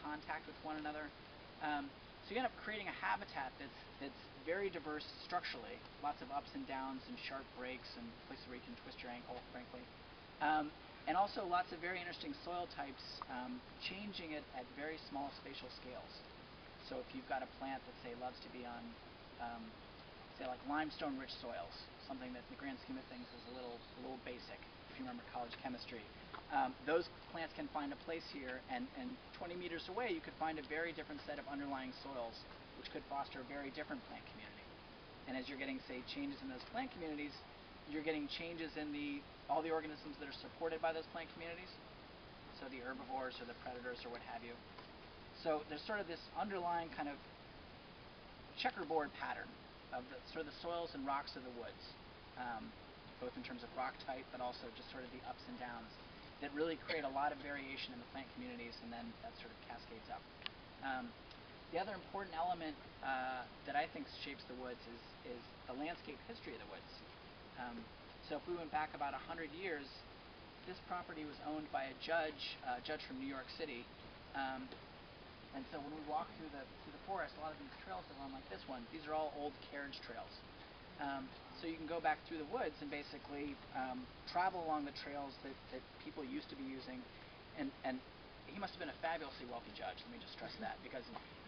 contact with one another. So you end up creating a habitat that's very diverse structurally, lots of ups and downs and sharp breaks and places where you can twist your ankle, frankly. And also lots of very interesting soil types, changing it at very small spatial scales. So if you've got a plant that, say, loves to be on, say, like limestone-rich soils, something that in the grand scheme of things is a little basic, if you remember college chemistry, those plants can find a place here, and 20 meters away you could find a very different set of underlying soils, which could foster a very different plant community. And as you're getting, say, changes in those plant communities, you're getting changes in all the organisms that are supported by those plant communities, so the herbivores or the predators or what have you. So there's sort of this underlying kind of checkerboard pattern of sort of the soils and rocks of the woods, both in terms of rock type, but also just sort of the ups and downs that really create a lot of variation in the plant communities, and then that sort of cascades up. The other important element that I think shapes the woods is the landscape history of the woods. So if we went back about 100 years, this property was owned by a judge from New York City. And so when we walk through the forest, a lot of these trails that run like this one, these are all old carriage trails. So you can go back through the woods and basically travel along the trails that people used to be using. And he must have been a fabulously wealthy judge, let me just stress that, because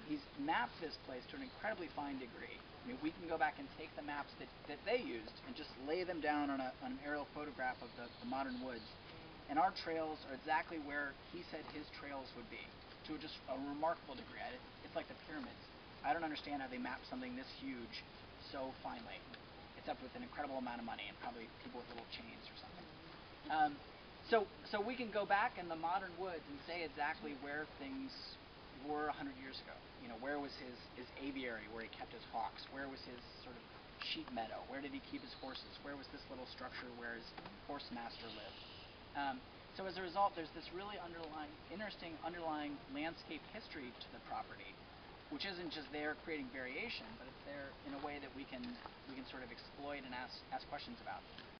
he's mapped this place to an incredibly fine degree. I mean, we can go back and take the maps that they used and just lay them down on an aerial photograph of the modern woods. And our trails are exactly where he said his trails would be, to just a remarkable degree. It's like the pyramids. I don't understand how they map something this huge so finely. It's up with an incredible amount of money and probably people with little chains or something. So we can go back in the modern woods and say exactly where things were 100 years ago. You know, where was his aviary where he kept his hawks? Where was his sort of sheep meadow? Where did he keep his horses? Where was this little structure where his horse master lived? So as a result, there's this really interesting underlying landscape history to the property, which isn't just there creating variation, but it's there in a way that we can sort of exploit and ask questions about.